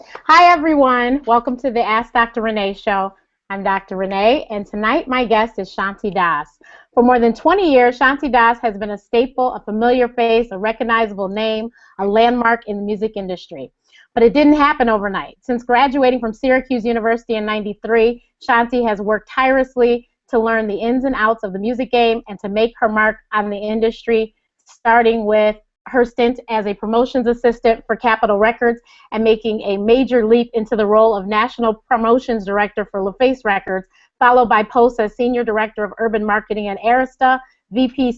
Hi, everyone. Welcome to the Ask Dr. Renee Show. I'm Dr. Renee, and tonight my guest is Shanti Das. For more than 20 years, Shanti Das has been a staple, a familiar face, a recognizable name, a landmark in the music industry. But it didn't happen overnight. Since graduating from Syracuse University in '93, Shanti has worked tirelessly to learn the ins and outs of the music game and to make her mark on the industry, starting with her stint as a promotions assistant for Capitol Records and making a major leap into the role of National Promotions Director for LaFace Records, followed by posts as Senior Director of Urban Marketing at Asst,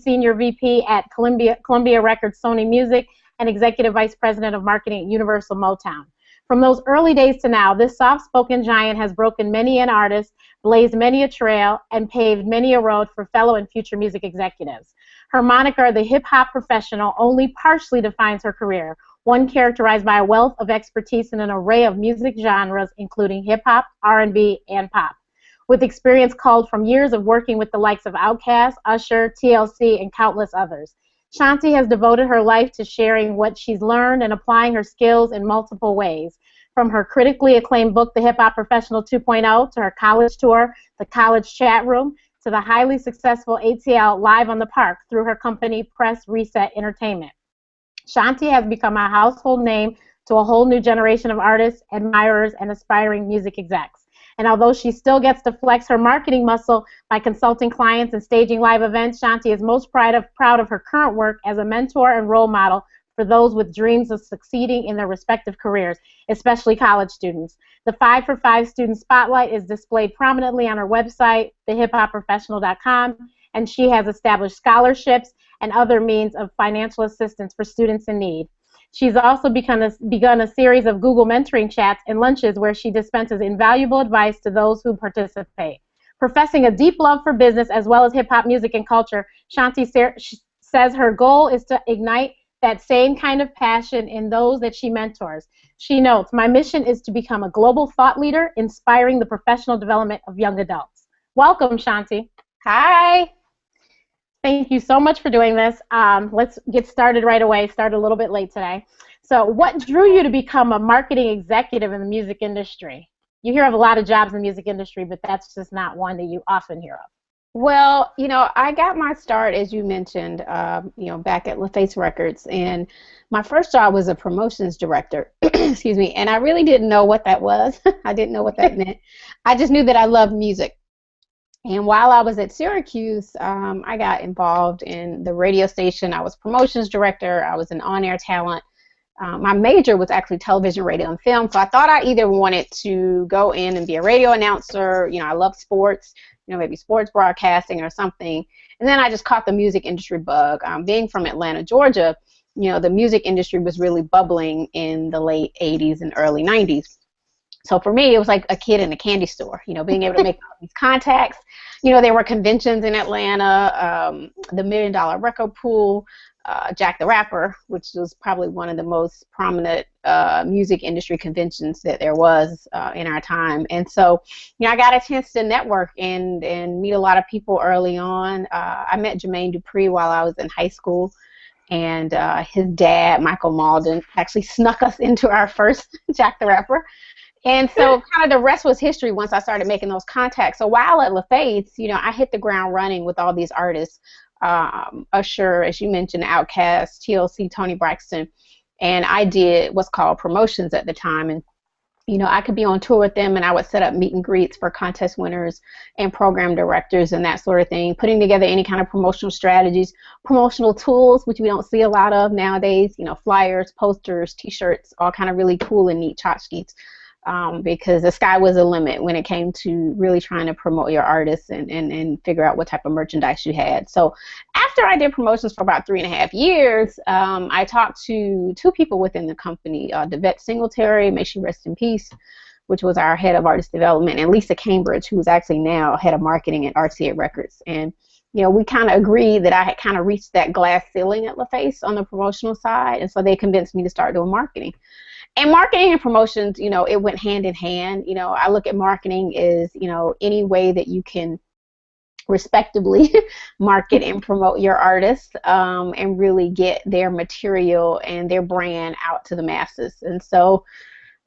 Senior VP at Columbia Records Sony Music, and Executive Vice President of Marketing at Universal Motown. From those early days to now, this soft-spoken giant has broken many an artist, blazed many a trail, and paved many a road for fellow and future music executives. Her moniker, the hip-hop professional, only partially defines her career, one characterized by a wealth of expertise in an array of music genres, including hip-hop, R&B, and pop. With experience culled from years of working with the likes of Outkast, Usher, TLC, and countless others. Shanti has devoted her life to sharing what she's learned and applying her skills in multiple ways. From her critically acclaimed book, The Hip Hop Professional 2.0, to her college tour, The College Chat Room, to the highly successful ATL Live on the Park through her company, Press Reset Entertainment. Shanti has become a household name to a whole new generation of artists, admirers, and aspiring music execs. And although she still gets to flex her marketing muscle by consulting clients and staging live events, Shanti is most proud of her current work as a mentor and role model for those with dreams of succeeding in their respective careers, especially college students. The 5 for 5 Student Spotlight is displayed prominently on her website, thehiphopprofessional.com, and she has established scholarships and other means of financial assistance for students in need. She's also begun a series of Google mentoring chats and lunches where she dispenses invaluable advice to those who participate. Professing a deep love for business as well as hip-hop music and culture, Shanti says her goal is to ignite that same kind of passion in those that she mentors. She notes, "My mission is to become a global thought leader, inspiring the professional development of young adults." Welcome, Shanti. Hi. Thank you so much for doing this. Let's get started right away. Started a little bit late today. So what drew you to become a marketing executive in the music industry? You hear of a lot of jobs in the music industry, but that's just not one that you often hear of. Well, I got my start, as you mentioned, back at LaFace Records, and my first job was a promotions director, excuse me, and I really didn't know what that was. I didn't know what that meant. I just knew that I loved music. And while I was at Syracuse, I got involved in the radio station. I was promotions director. I was an on-air talent. My major was actually television, radio, and film, so I thought I either wanted to go in and be a radio announcer. I love sports, maybe sports broadcasting or something. And then I just caught the music industry bug. Being from Atlanta, Georgia, the music industry was really bubbling in the late 80s and early 90s. So for me, it was like a kid in a candy store, being able to make all these contacts. There were conventions in Atlanta, the $1 Million Record Pool, Jack the Rapper, which was probably one of the most prominent music industry conventions that there was in our time. And so, I got a chance to network and meet a lot of people early on. I met Jermaine Dupri while I was in high school. And his dad, Michael Malden, actually snuck us into our first Jack the Rapper. And so kind of the rest was history once I started making those contacts. So while at LaFace, I hit the ground running with all these artists, Usher, as you mentioned, Outkast, TLC, Tony Braxton, and I did what's called promotions at the time. And, I could be on tour with them, and I would set up meet and greets for contest winners and program directors and that sort of thing, putting together any kind of promotional strategies, promotional tools, which we don't see a lot of nowadays, flyers, posters, T-shirts, all kind of really cool and neat tchotchkes. Because the sky was the limit when it came to really trying to promote your artists and figure out what type of merchandise you had. So after I did promotions for about 3.5 years, I talked to 2 people within the company, Devette Singletary, may she rest in peace, which was our head of artist development, and Lisa Cambridge, who is actually now head of marketing at RCA Records. And we kind of agreed that I had kind of reached that glass ceiling at LaFace on the promotional side, and so they convinced me to start doing marketing. And marketing and promotions, it went hand in hand. I look at marketing as, any way that you can respectably market and promote your artists and really get their material and their brand out to the masses. And so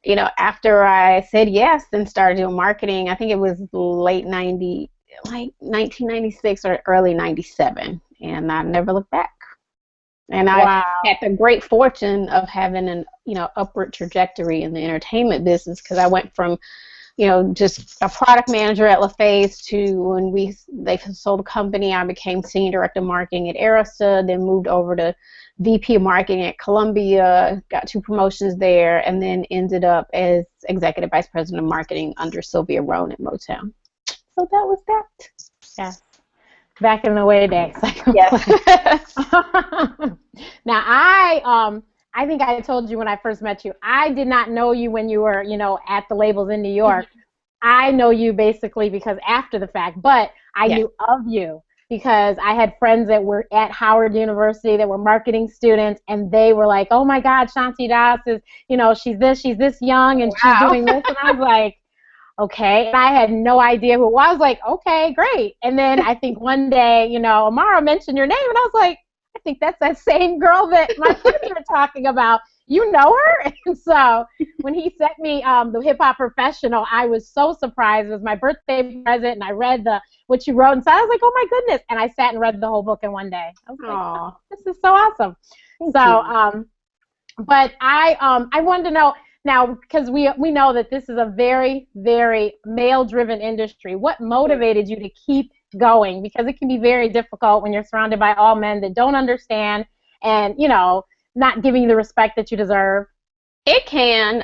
after I said yes and started doing marketing, I think it was late 90, like 1996 or early 97, and I never looked back. And I had the great fortune of having an, upward trajectory in the entertainment business, because I went from, just a product manager at LaFace to when they sold the company, I became senior director of marketing at Asst, then moved over to VP of marketing at Columbia, got 2 promotions there, and then ended up as executive vice president of marketing under Sylvia Rohn at Motown. So that was that. Yes. Back in the way days. Yes. Now, I think I told you when I first met you, I did not know you when you were, at the labels in New York. I know you basically because after the fact, but I knew of you because I had friends that were at Howard University that were marketing students, and they were like, oh my God, Shanti Das is, she's this young, and she's doing this, and I was like, okay, and I had no idea who it was. I was like, okay, great. And then I think one day, Amara mentioned your name, and I was like, I think that's that same girl that my friends were talking about. You know her? And so when he sent me the Hip Hop Professional, I was so surprised. It was my birthday present, and I read what you wrote, and so I was like, oh my goodness. And I sat and read the whole book in one day. I was like, oh, this is so awesome. But I wanted to know, now, because we know that this is a very, very male-driven industry, what motivated you to keep going? Because it can be very difficult when you're surrounded by all men that don't understand and, not giving you the respect that you deserve. It can.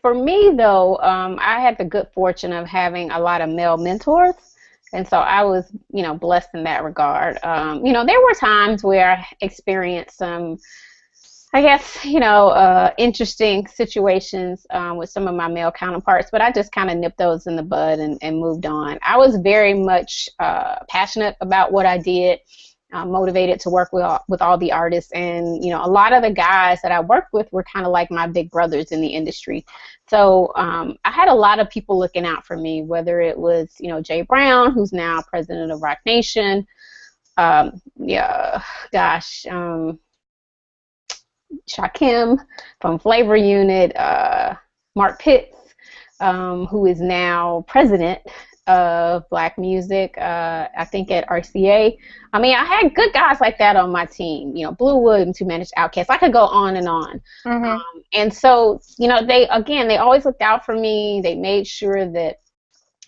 For me, though, I had the good fortune of having a lot of male mentors. And so I was, blessed in that regard. There were times where I experienced some, I guess, interesting situations with some of my male counterparts, but I just kind of nipped those in the bud and moved on. I was very much passionate about what I did, motivated to work with all the artists, and, a lot of the guys that I worked with were kind of like my big brothers in the industry. So I had a lot of people looking out for me, whether it was, Jay Brown, who's now president of Roc Nation, Shakim from Flavor Unit, Mark Pitts, who is now president of Black Music, I think at RCA. I mean, I had good guys like that on my team, Blue Williams, who managed Outkast. I could go on and on. Mm-hmm. And so, they always looked out for me. They made sure that,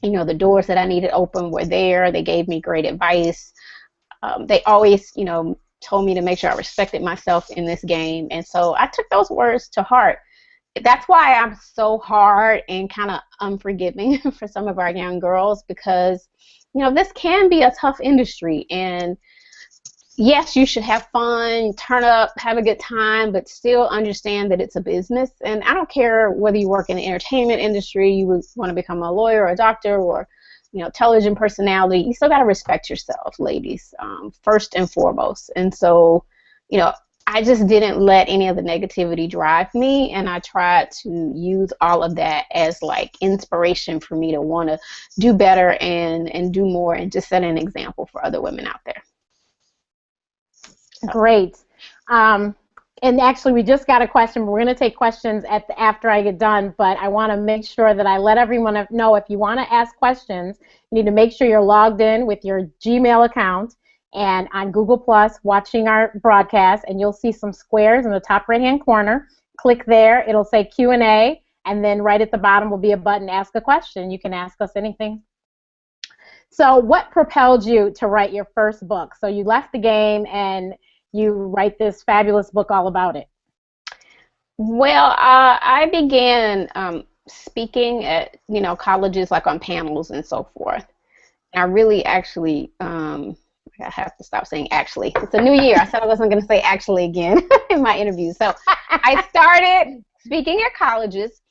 the doors that I needed open were there. They gave me great advice. They always, told me to make sure I respected myself in this game. And so I took those words to heart. That's why I'm so hard and kind of unforgiving for some of our young girls, because, this can be a tough industry. And yes, you should have fun, turn up, have a good time, but still understand that it's a business. And I don't care whether you work in the entertainment industry, you would want to become a lawyer or a doctor or television personality, you still got to respect yourself, ladies, first and foremost. And so, I just didn't let any of the negativity drive me, and I tried to use all of that as like inspiration for me to want to do better and do more and just set an example for other women out there. So. Great. And actually, we just got a question. We're going to take questions after I get done, but I want to make sure that I let everyone know if you want to ask questions, you need to make sure you're logged in with your Gmail account and on Google Plus watching our broadcast, and you'll see some squares in the top right-hand corner. Click there. It'll say Q&A, and then right at the bottom will be a button, Ask a Question. You can ask us anything. So what propelled you to write your first book? So you left the game and you write this fabulous book all about it. Well, I began speaking at colleges, like on panels and so forth. And I really actually, I have to stop saying actually. It's a new year. I said I wasn't going to say actually again in my interview. So I started speaking at colleges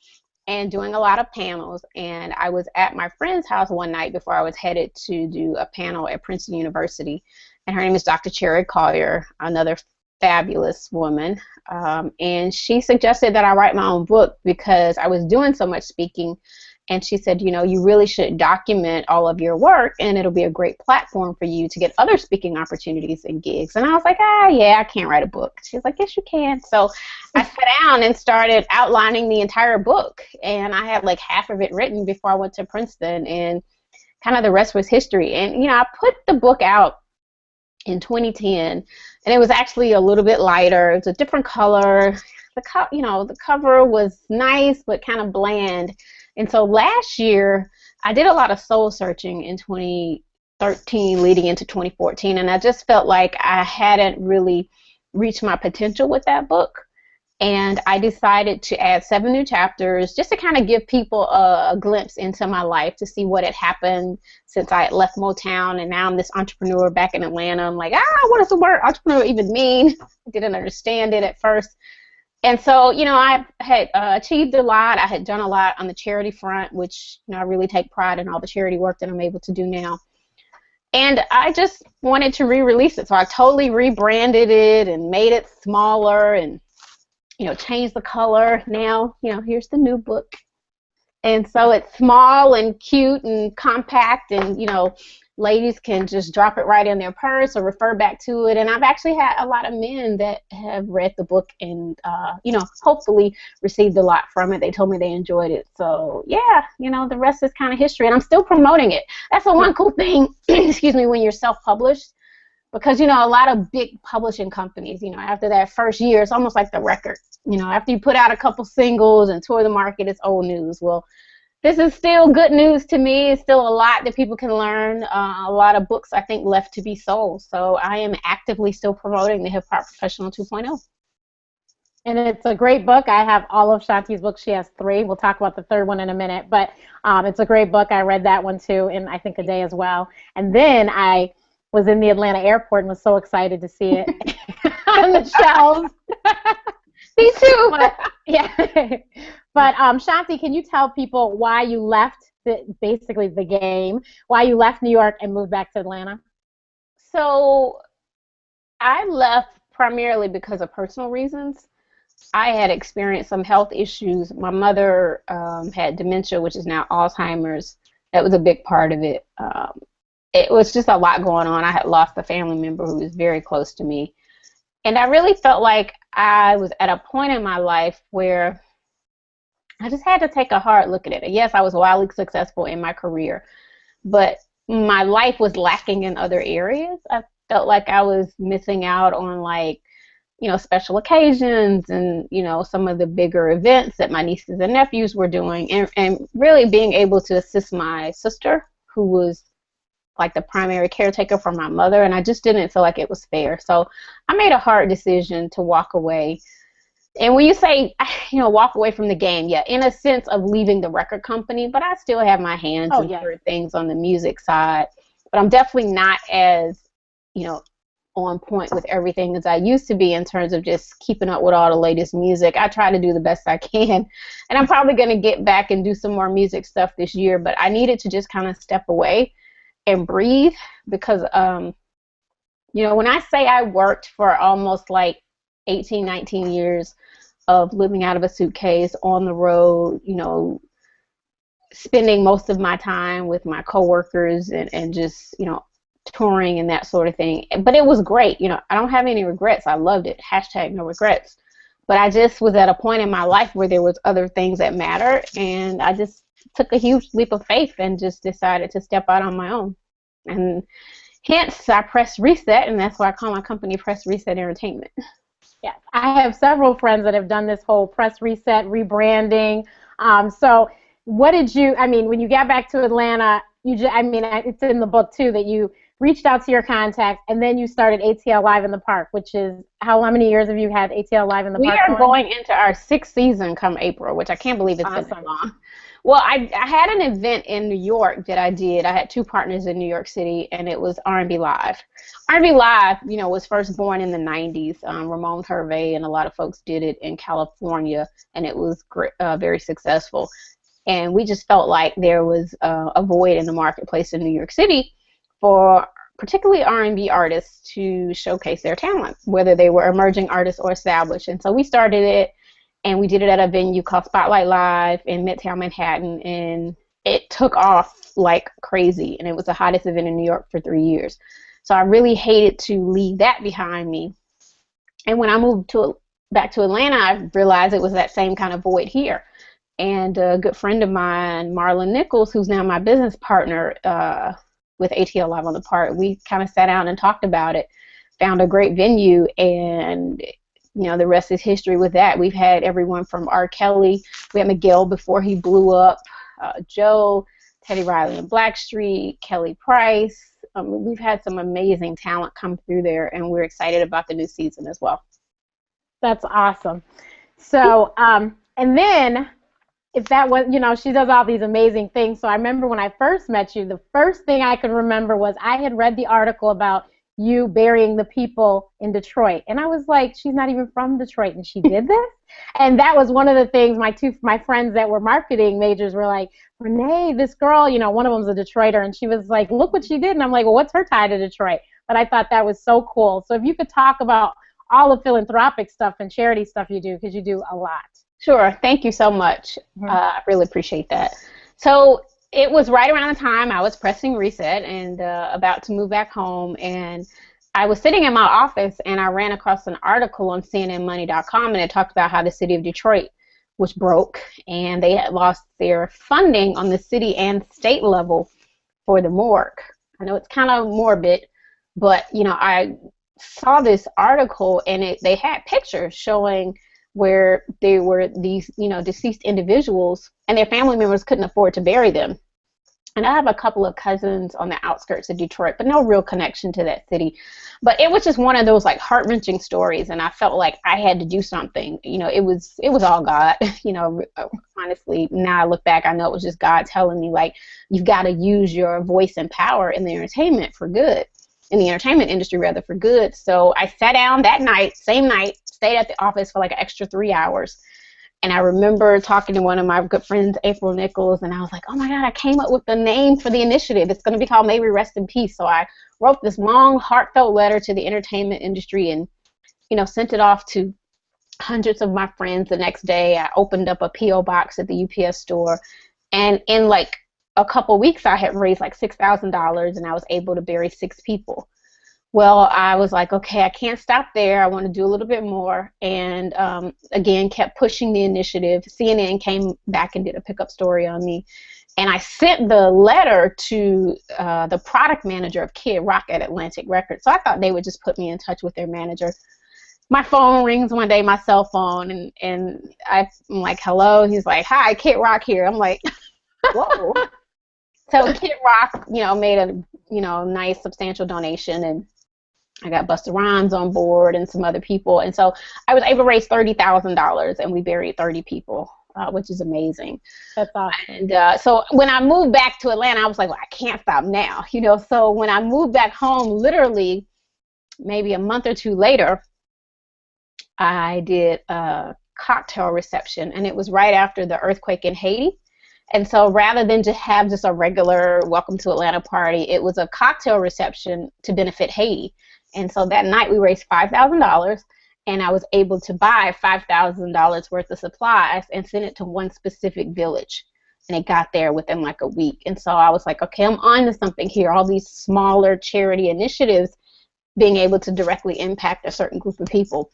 and doing a lot of panels. And I was at my friend's house one night before I was headed to do a panel at Princeton University. And her name is Dr. Cherry Collier, another fabulous woman. And she suggested that I write my own book because I was doing so much speaking And she said, you know, you really should document all of your work, and it'll be a great platform for you to get other speaking opportunities and gigs. And I was like, yeah, I can't write a book. She was like, yes, you can. So I sat down and started outlining the entire book. And I had like half of it written before I went to Princeton, and kind of the rest was history. And, you know, I put the book out in 2010, and it was actually a little bit lighter. It was a different color. The cover was nice, but kind of bland. And so last year, I did a lot of soul searching in 2013 leading into 2014, and I just felt like I hadn't really reached my potential with that book. And I decided to add 7 new chapters just to kind of give people a glimpse into my life, to see what had happened since I had left Motown, and now I'm this entrepreneur back in Atlanta. I'm like, what does the word entrepreneur even mean? I didn't understand it at first. And so, you know, I had achieved a lot. I had done a lot on the charity front, which, you know, I really take pride in all the charity work that I'm able to do now. And I just wanted to re-release it. So I totally rebranded it and made it smaller and, you know, changed the color. Now, you know, here's the new book. And so it's small and cute and compact, and, you know, ladies can just drop it right in their purse or refer back to it. And I've actually had a lot of men that have read the book and, you know, hopefully received a lot from it. They told me they enjoyed it. So, yeah, you know, the rest is kind of history. And I'm still promoting it. That's the one cool thing, excuse me, when you're self-published. Because, you know, a lot of big publishing companies, you know, after that first year, it's almost like the record. You know, after you put out a couple singles and tour the market, it's old news. Well, this is still good news to me. It's still a lot that people can learn, a lot of books, I think, left to be sold. So I am actively still promoting the Hip Hop Professional 2.0. And it's a great book. I have all of Shanti's books. She has 3. We'll talk about the third one in a minute. But it's a great book. I read that one, too, in, I think, a day as well. And then I was in the Atlanta airport and was so excited to see it on the shelves. Me too. Yeah. But Shanti, can you tell people why you left basically the game, why you left New York and moved back to Atlanta? So I left primarily because of personal reasons. I had experienced some health issues. My mother had dementia, which is now Alzheimer's. That was a big part of it. It was just a lot going on. I had lost a family member who was very close to me. And I really felt like I was at a point in my life where I just had to take a hard look at it. Yes, I was wildly successful in my career, but my life was lacking in other areas. I felt like I was missing out on, like, you know, special occasions and, you know, some of the bigger events that my nieces and nephews were doing, and really being able to assist my sister, who was like the primary caretaker for my mother, and I just didn't feel like it was fair. So I made a hard decision to walk away. And when you say, you know, walk away from the game, yeah, in a sense of leaving the record company, but I still have my hands in certain things on the music side. But I'm definitely not as, you know, on point with everything as I used to be in terms of just keeping up with all the latest music. I try to do the best I can, and I'm probably going to get back and do some more music stuff this year, but I needed to just kind of step away and breathe, because, you know, when I say I worked for almost like 18, 19 years of living out of a suitcase on the road, you know, spending most of my time with my coworkers and just, you know, touring and that sort of thing. But it was great. You know, I don't have any regrets. I loved it. # no regrets. But I just was at a point in my life where there was other things that matter, and I just took a huge leap of faith and just decided to step out on my own. And hence I pressed reset, and that's why I call my company Press Reset Entertainment. Yeah, I have several friends that have done this whole press reset, rebranding. So what did you, I mean, when you got back to Atlanta, I mean, it's in the book too, that you reached out to your contacts, and then you started ATL Live in the Park, which is, how many years have you had ATL Live in the Park? We are going into our 6th season come April, which I can't believe it's been so long. Well, I had an event in New York that I did. I had 2 partners in New York City, and it was R&B Live. R&B Live, you know, was first born in the 90s. Ramon Hervé and a lot of folks did it in California, and it was very successful. And we just felt like there was a void in the marketplace in New York City for particularly R&B artists to showcase their talent, whether they were emerging artists or established. And so we started it, and we did it at a venue called Spotlight Live in Midtown Manhattan, and it took off like crazy, and it was the hottest event in New York for 3 years. So I really hated to leave that behind me. And when I moved back to Atlanta, I realized it was that same kind of void here. And a good friend of mine, Marlon Nichols, who's now my business partner with ATL Live on the Part, we kind of sat down and talked about it, found a great venue, and the rest is history with that. We've had everyone from R. Kelly, we had Miguel before he blew up, Joe, Teddy Riley and Blackstreet, Kelly Price. We've had some amazing talent come through there, and we're excited about the new season as well. That's awesome. So, and then, if that was, she does all these amazing things. So I remember when I first met you, the first thing I could remember was I had read the article about you burying the people in Detroit. And I was like, she's not even from Detroit, and she did this? And that was one of the things my friends that were marketing majors were like, Renee, this girl, one of them's a Detroiter, and she was like, look what she did. And I'm like, well, what's her tie to Detroit? But I thought that was so cool. So if you could talk about all the philanthropic stuff and charity stuff you do, because you do a lot. Sure. Thank you so much. I really appreciate that. So it was right around the time I was pressing reset and about to move back home, and I was sitting in my office, and I ran across an article on CNNmoney.com, and it talked about how the city of Detroit was broke, and they had lost their funding on the city and state level for the morgue. I know it's kind of morbid, but I saw this article, and they had pictures showing where they were these, deceased individuals, and their family members couldn't afford to bury them. And I have a couple of cousins on the outskirts of Detroit, but no real connection to that city. But it was just one of those like heart-wrenching stories, and I felt like I had to do something. It was all God. Honestly, now I look back, I know it was just God telling me, like, you've got to use your voice and power in the entertainment for good. In the entertainment industry, rather, for good. So I sat down that night, same night, stayed at the office for like an extra 3 hours. And I remember talking to one of my good friends, April Nichols, and I was like, oh my God, I came up with the name for the initiative. It's going to be called May We Rest in Peace. So I wrote this long, heartfelt letter to the entertainment industry and, sent it off to hundreds of my friends the next day. I opened up a P.O. box at the UPS store. And in like a couple weeks, I had raised like $6,000, and I was able to bury 6 people. Well, I was like, okay, I can't stop there. I want to do a little bit more. And again, kept pushing the initiative. CNN came back and did a pickup story on me. And I sent the letter to the product manager of Kid Rock at Atlantic Records. So I thought they would just put me in touch with their manager. My phone rings one day, my cell phone, and I'm like, hello. He's like, hi, Kid Rock here. I'm like, whoa. So Kid Rock, made a, nice substantial donation, and I got Busta Rhymes on board and some other people. And so I was able to raise $30,000, and we buried 30 people, which is amazing. That's awesome. And so when I moved back to Atlanta, I was like, well, I can't stop now. So when I moved back home, literally maybe a month or two later, I did a cocktail reception, and it was right after the earthquake in Haiti. And so rather than to have just a regular welcome to Atlanta party, it was a cocktail reception to benefit Haiti. And so that night we raised $5,000, and I was able to buy $5,000 worth of supplies and send it to one specific village. And it got there within like a week. And so I was like, okay, I'm on to something here. All these smaller charity initiatives being able to directly impact a certain group of people.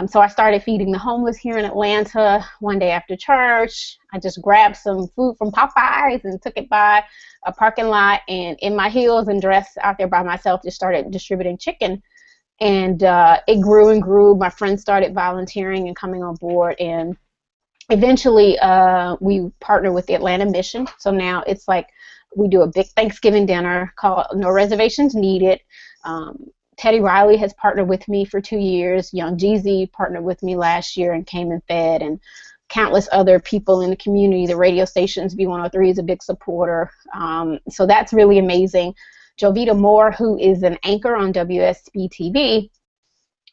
So I started feeding the homeless here in Atlanta one day after church. I just grabbed some food from Popeyes and took it by a parking lot, and in my heels and dressed out there by myself, just started distributing chicken. And it grew and grew. My friends started volunteering and coming on board, and eventually we partnered with the Atlanta Mission. So now it's like we do a big Thanksgiving dinner called No Reservations Needed. Teddy Riley has partnered with me for 2 years. Young Jeezy partnered with me last year and came and fed, and countless other people in the community. The radio stations, B103 is a big supporter. So that's really amazing. Jovita Moore, who is an anchor on WSB-TV,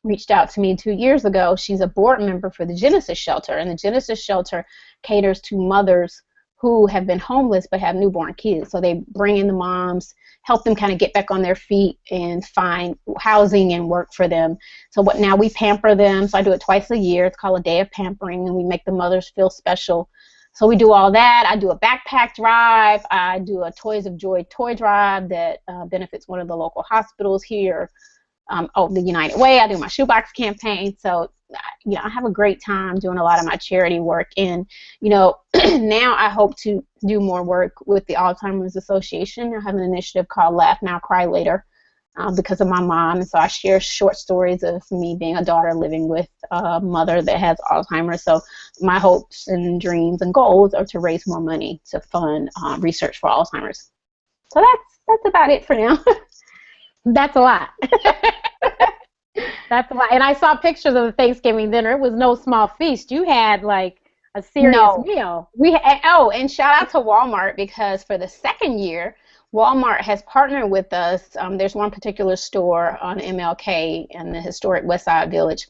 reached out to me 2 years ago. She's a board member for the Genesis Shelter, and the Genesis Shelter caters to mothers who have been homeless but have newborn kids. So they bring in the moms, help them kind of get back on their feet and find housing and work for them. So now we pamper them. So I do it twice a year. It's called a day of pampering, and we make the mothers feel special. So we do all that. I do a backpack drive. I do a Toys of Joy toy drive that benefits one of the local hospitals here. The United Way. I do my shoebox campaign. So, I have a great time doing a lot of my charity work. And, now I hope to do more work with the Alzheimer's Association. I have an initiative called Laugh Now, Cry Later because of my mom. And so I share short stories of me being a daughter living with a mother that has Alzheimer's. So my hopes and dreams and goals are to raise more money to fund research for Alzheimer's. So that's about it for now. That's a lot. That's a lot. And I saw pictures of the Thanksgiving dinner. It was no small feast. You had like a serious meal. And shout out to Walmart, because for the second year, Walmart has partnered with us. There's one particular store on MLK in the historic West Side Village.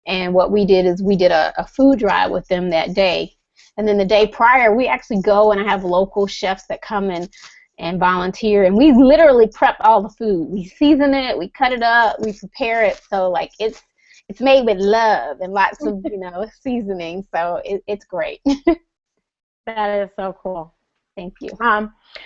And what we did is we did a food drive with them that day. And then the day prior, we actually go and I have local chefs that come in and volunteer, and we literally prep all the food. We season it, we cut it up, we prepare it, so like it's made with love and lots of seasoning. So it's great. That is so cool. Thank you.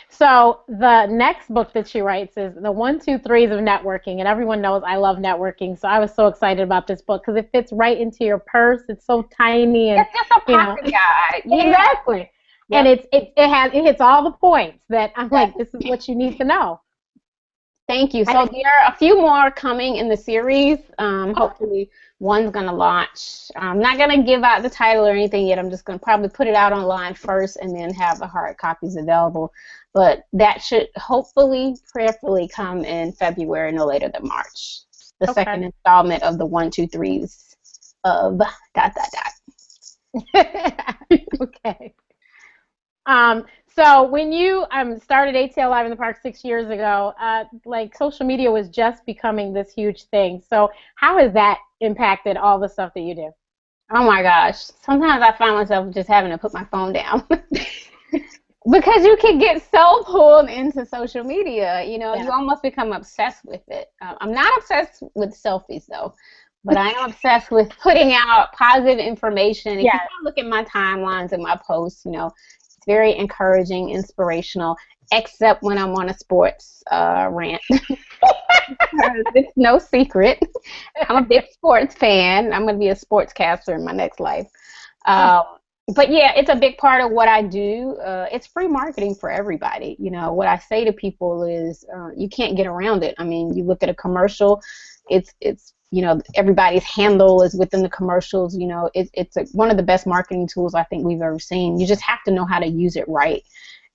So the next book that she writes is The 1, 2, 3s of Networking, and everyone knows I love networking, so I was so excited about this book because it fits right into your purse. It's so tiny, and it's just a pocket guide. Exactly. Yep. And it hits all the points that I'm like, this is what you need to know. Thank you. So there are a few more coming in the series. Hopefully one's going to launch. I'm not going to give out the title or anything yet. I'm just going to probably put it out online first and then have the hard copies available. But that should hopefully, prayerfully come in February, no later than March. The second installment of the 1, 2, 3s of ... Okay. So when you started ATL Live in the Park 6 years ago, like social media was just becoming this huge thing. So how has that impacted all the stuff that you do? Oh my gosh. Sometimes I find myself just having to put my phone down. Because you can get so pulled into social media, you almost become obsessed with it. I'm not obsessed with selfies though. But I am obsessed with putting out positive information. If you look at my timelines and my posts, it's very encouraging, inspirational, except when I'm on a sports rant. It's no secret. I'm a big sports fan. I'm going to be a sportscaster in my next life. But yeah, it's a big part of what I do. It's free marketing for everybody. What I say to people is you can't get around it. I mean, you look at a commercial, it's everybody's handle is within the commercials. It's one of the best marketing tools I think we've ever seen. You just have to know how to use it right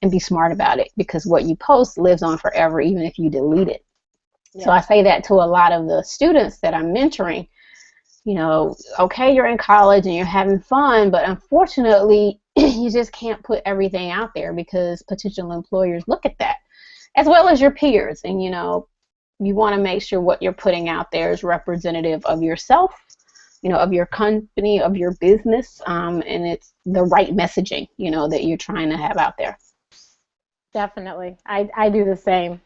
and be smart about it, because what you post lives on forever, even if you delete it. Yeah. So I say that to a lot of the students that I'm mentoring. Okay, you're in college and you're having fun, but unfortunately, you just can't put everything out there because potential employers look at that, as well as your peers. And, you want to make sure what you're putting out there is representative of yourself, of your company, of your business, and it's the right messaging, that you're trying to have out there. Definitely. I do the same.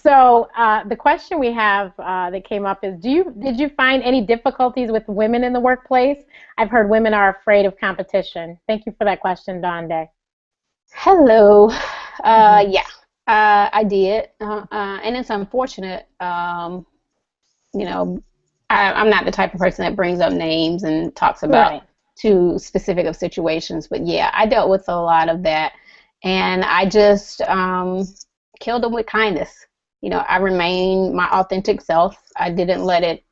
So the question we have that came up is, did you find any difficulties with women in the workplace? I've heard women are afraid of competition. Thank you for that question, Donde. Hello. Yeah. I did, and it's unfortunate. I'm not the type of person that brings up names and talks about too specific of situations, but yeah, I dealt with a lot of that, and I just killed them with kindness. I remained my authentic self. I didn't let it,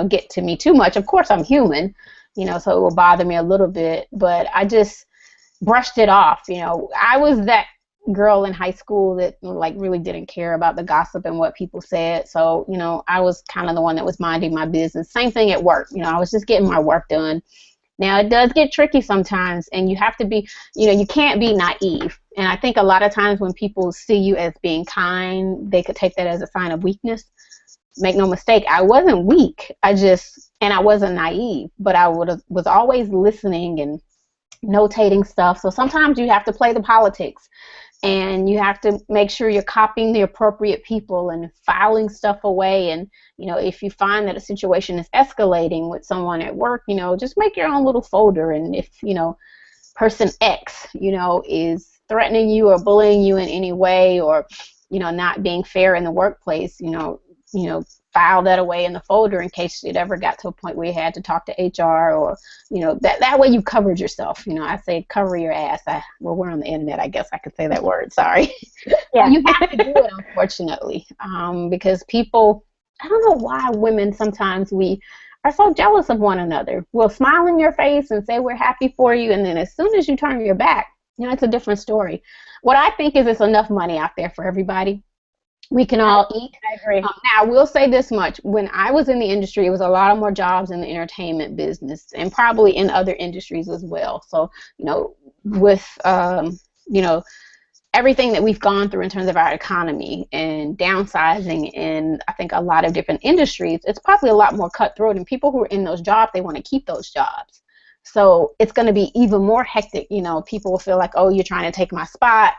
get to me too much. Of course, I'm human, so it will bother me a little bit, but I just brushed it off. I was that girl in high school that really didn't care about the gossip and what people said. So, I was kind of the one that was minding my business. Same thing at work. I was just getting my work done. Now, it does get tricky sometimes, and you have to be, you can't be naive. And I think a lot of times when people see you as being kind, they could take that as a sign of weakness. Make no mistake, I wasn't weak. I wasn't naive, but I was always listening and notating stuff. So sometimes you have to play the politics, and you have to make sure you're copying the appropriate people and filing stuff away. And, you know, if you find that a situation is escalating with someone at work, you know, just make your own little folder. And if, you know, person X, you know, is threatening you or bullying you in any way, or, you know, not being fair in the workplace, you know, file that away in the folder in case it ever got to a point where you had to talk to HR, or, you know, that way you covered yourself. You know, I say cover your ass. Well, we're on the internet, I guess I could say that word, sorry. Yeah. You have to do it, unfortunately, because people, I don't know why women sometimes we are so jealous of one another. We'll smile in your face and say we're happy for you, and then as soon as you turn your back, you know, it's a different story. What I think is it's enough money out there for everybody. We can all eat. I agree. Now, I will say this much. When I was in the industry, it was a lot more jobs in the entertainment business, and probably in other industries as well. So, you know, with, you know, everything that we've gone through in terms of our economy and downsizing in, I think, a lot of different industries, it's probably a lot more cutthroat. And people who are in those jobs, they want to keep those jobs. So it's going to be even more hectic. You know, people will feel like, oh, you're trying to take my spot.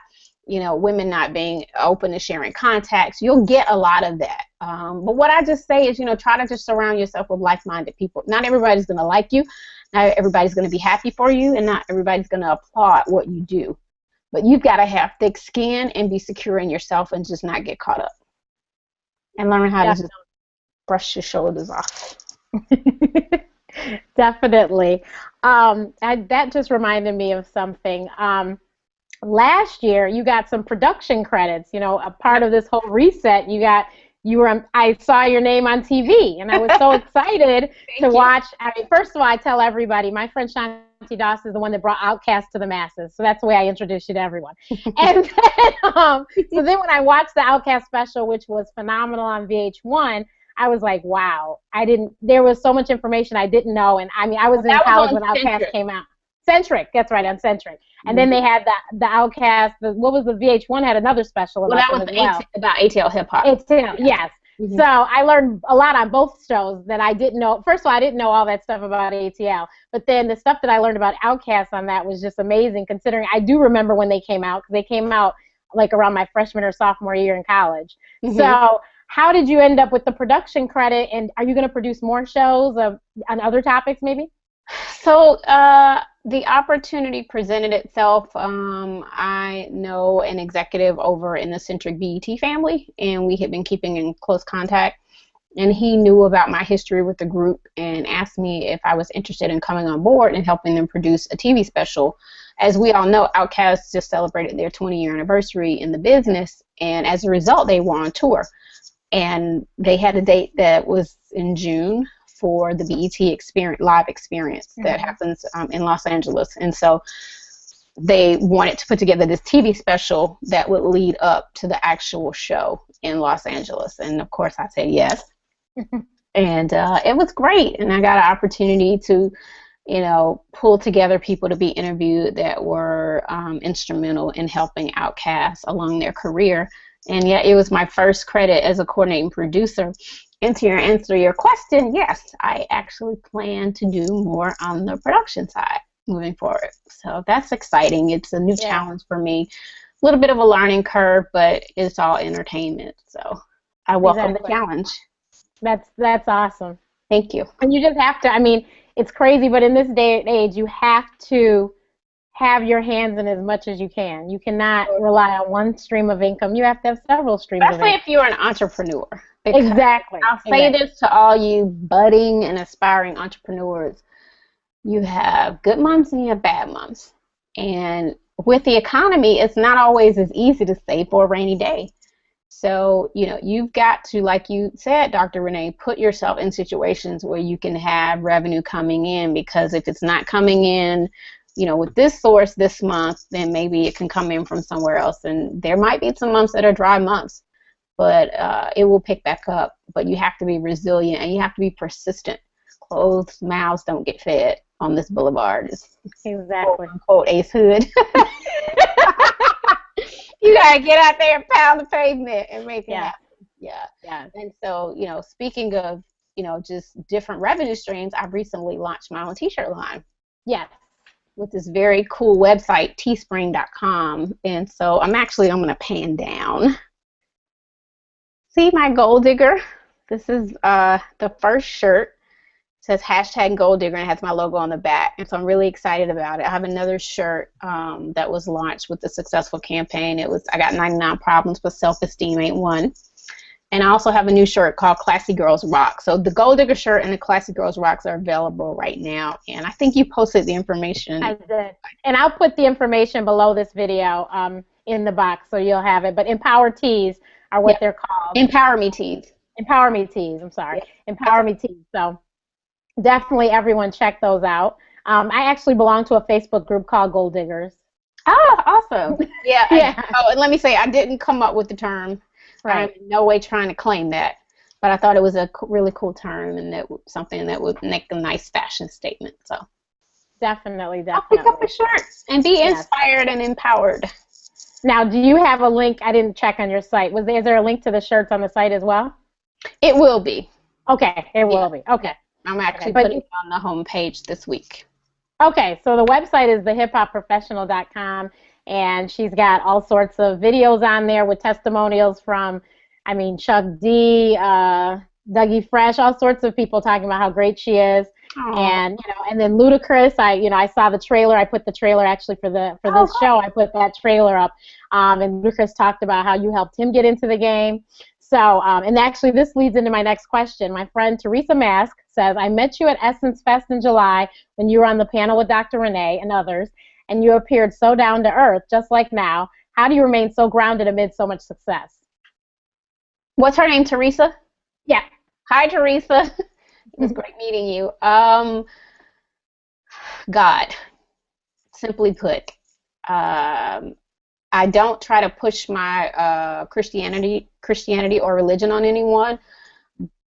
You know, women not being open to sharing contacts. You'll get a lot of that. But what I just say is, you know, try to just surround yourself with like-minded people. Not everybody's going to like you. Not everybody's going to be happy for you. And not everybody's going to applaud what you do. But you've got to have thick skin and be secure in yourself and just not get caught up. And learn how to just brush your shoulders off. Definitely. That just reminded me of something. Last year, you got some production credits. You know, a part of this whole reset, I saw your name on TV, and I was so excited to watch. I mean, first of all, I tell everybody, my friend Shanti Das is the one that brought Outkast to the masses, so that's the way I introduce you to everyone. And then, so then when I watched the Outkast special, which was phenomenal on VH1, I was like, wow, there was so much information I didn't know, and I mean, I was in college when Outkast came out. Centric, that's right, on Centric. And then they had the Outkast, what was the VH1 had another special about them as well. About ATL hip hop. ATL, yes. So I learned a lot on both shows that I didn't know. First of all, I didn't know all that stuff about ATL, but then the stuff that I learned about Outkast on that was just amazing, considering I do remember when they came out, because they came out like around my freshman or sophomore year in college. So how did you end up with the production credit, and are you going to produce more shows on other topics maybe? So the opportunity presented itself. I know an executive over in the Centric BET family, and we had been keeping in close contact. And he knew about my history with the group and asked me if I was interested in coming on board and helping them produce a TV special. As we all know, Outkast just celebrated their 20-year anniversary in the business, and as a result, they were on tour. And they had a date that was in June for the BET live experience that happens in Los Angeles. And so they wanted to put together this TV special that would lead up to the actual show in Los Angeles. And of course I said yes. And it was great. And I got an opportunity to, you know, pull together people to be interviewed that were instrumental in helping Outkast along their career. And yeah, it was my first credit as a coordinating producer. And to answer your question, yes, I actually plan to do more on the production side moving forward. So that's exciting. It's a new challenge for me. A little bit of a learning curve, but it's all entertainment. So I welcome the challenge. That's awesome. Thank you. And you just have to, I mean, it's crazy, but in this day and age, you have to have your hands in as much as you can. You cannot rely on one stream of income. You have to have several streams of income. Especially if you're an entrepreneur. Exactly. I'll say this to all you budding and aspiring entrepreneurs. You have good months and you have bad months. And with the economy, it's not always as easy to save for a rainy day. So, you know, you've got to, like you said, Dr. Renee, put yourself in situations where you can have revenue coming in, because if it's not coming in, you know, with this source this month, then maybe it can come in from somewhere else. And there might be some months that are dry months, but it will pick back up. But you have to be resilient and you have to be persistent. Closed mouths don't get fed on this boulevard. It's exactly. Quote Ace Hood. You gotta get out there and pound the pavement and make it happen. Yeah. And so, you know, speaking of, you know, just different revenue streams, I've recently launched my own T-shirt line. Yes. with this very cool website, teespring.com. And so I'm going to pan down. See my gold digger? This is the first shirt. It says hashtag gold digger and it has my logo on the back. And so I'm really excited about it. I have another shirt that was launched with the successful campaign. I got 99 problems, but self-esteem ain't one. And I also have a new shirt called Classy Girls Rock. So the Gold Digger shirt and the Classy Girls Rocks are available right now. And I think you posted the information. I did. And I'll put the information below this video in the box so you'll have it. But Empower Tees are what they're called. Empower Me Tees. Empower Me Tees, I'm sorry. Yeah. Empower Me Tees. So definitely everyone check those out. I actually belong to a Facebook group called Gold Diggers. Oh, awesome. Yeah. Yeah. And let me say, I didn't come up with the term. Right. I'm in no way trying to claim that, but I thought it was a really cool term and something that would make a nice fashion statement. So definitely. I'll pick up a shirt and be inspired and empowered. Now, do you have a link? I didn't check on your site. Is there a link to the shirts on the site as well? It will be. Okay, it will be. Okay. I'm actually putting it on the homepage this week. Okay, so the website is thehiphopprofessional.com. And she's got all sorts of videos on there with testimonials from, Chuck D, Dougie Fresh, all sorts of people talking about how great she is. Aww. And then Ludacris. I saw the trailer. I put the trailer actually for this show. I put that trailer up. And Ludacris talked about how you helped him get into the game. So, and actually this leads into my next question. My friend Teresa Mask says, I met you at Essence Fest in July when you were on the panel with Dr. Renee and others. And you appeared so down to earth, just like now. How do you remain so grounded amid so much success? What's her name, Teresa? Yeah. Hi, Teresa. It was great meeting you. God, simply put. I don't try to push my Christianity or religion on anyone,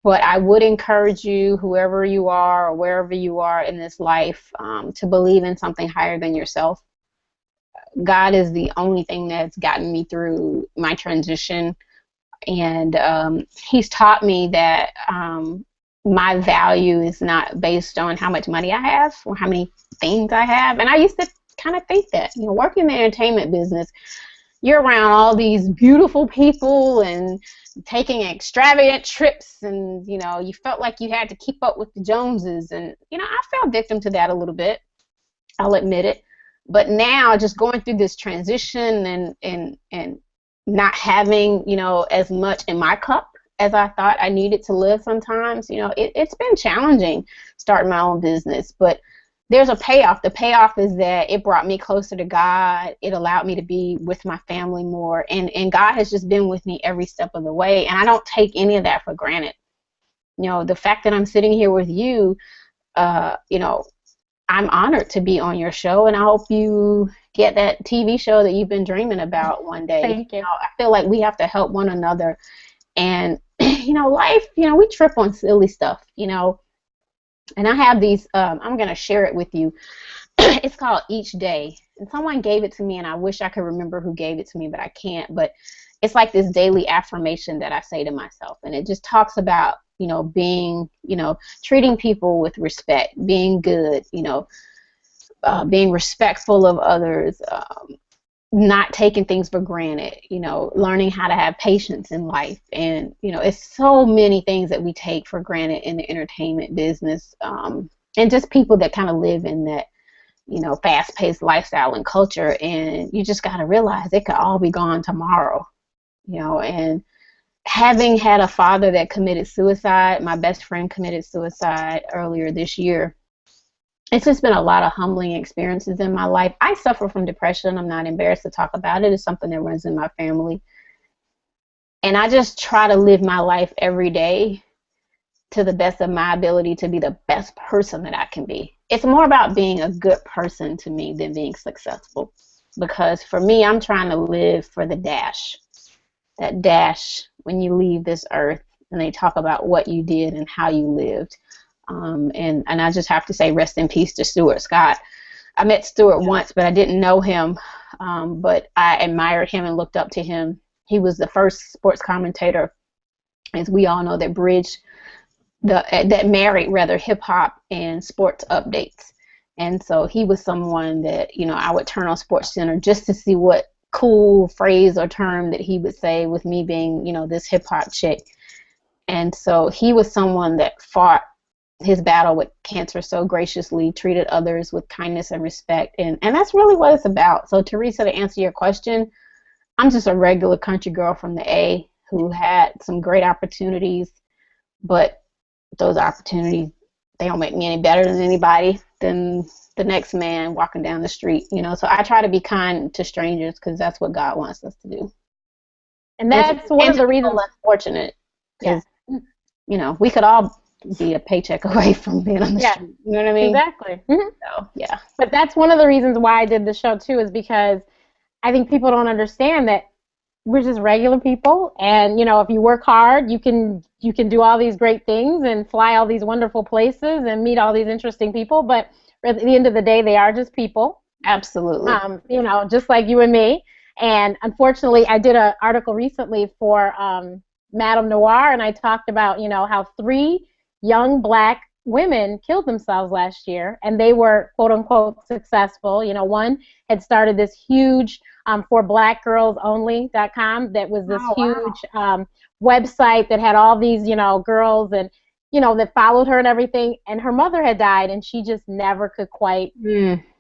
but I would encourage you, whoever you are or wherever you are in this life, to believe in something higher than yourself. God is the only thing that's gotten me through my transition, and He's taught me that my value is not based on how much money I have or how many things I have. And I used to kind of think that, working in the entertainment business, you're around all these beautiful people and taking extravagant trips, and you felt like you had to keep up with the Joneses, and I fell victim to that a little bit. I'll admit it. But now, just going through this transition and not having as much in my cup as I thought I needed to live sometimes, it's been challenging starting my own business, but there's a payoff. The payoff is that it brought me closer to God. It allowed me to be with my family more. And God has just been with me every step of the way. And I don't take any of that for granted. The fact that I'm sitting here with you, I'm honored to be on your show. And I hope you get that TV show that you've been dreaming about one day. Thank you. I feel like we have to help one another. And, life, we trip on silly stuff, And I have these, I'm going to share it with you. It's called Each Day. And someone gave it to me, and I wish I could remember who gave it to me, but I can't. But it's like this daily affirmation that I say to myself. And it just talks about, being, treating people with respect, being good, being respectful of others, not taking things for granted, learning how to have patience in life. And, it's so many things that we take for granted in the entertainment business, and just people that kind of live in that, fast-paced lifestyle and culture. And you just got to realize it could all be gone tomorrow, and having had a father that committed suicide, my best friend committed suicide earlier this year. It's just been a lot of humbling experiences in my life. I suffer from depression. I'm not embarrassed to talk about it. It's something that runs in my family. And I just try to live my life every day to the best of my ability to be the best person that I can be. It's more about being a good person to me than being successful. Because for me, I'm trying to live for the dash. That dash when you leave this earth and they talk about what you did and how you lived. And I just have to say rest in peace to Stuart Scott. I met Stuart once, but I didn't know him, but I admired him and looked up to him. He was the first sports commentator, as we all know, that married hip-hop and sports updates. And so he was someone that, you know, I would turn on Sports Center just to see what cool phrase or term that he would say, with me being, you know, this hip hop chick. And so he was someone that fought his battle with cancer so graciously, treated others with kindness and respect. And that's really what it's about. So, Teresa, to answer your question, I'm just a regular country girl from the A who had some great opportunities, but those opportunities, they don't make me any better than anybody, than the next man walking down the street, you know. So I try to be kind to strangers because that's what God wants us to do. And that's one of the reasons. Unfortunate, because you know, we could all be a paycheck away from being on the street. You know what I mean? Exactly. Mm-hmm. So, yeah. But that's one of the reasons why I did the show too, is because I think people don't understand that we're just regular people, and you know, if you work hard, you can do all these great things and fly all these wonderful places and meet all these interesting people. But at the end of the day, they are just people. Absolutely. You know, just like you and me. And unfortunately, I did an article recently for Madame Noir, and I talked about, you know, how 3 young black women killed themselves last year, and they were quote unquote successful. You know, one had started this huge for blackgirlsonly.com that was this huge website that had all these, you know, girls and, you know, that followed her and everything, and her mother had died, and she just never could quite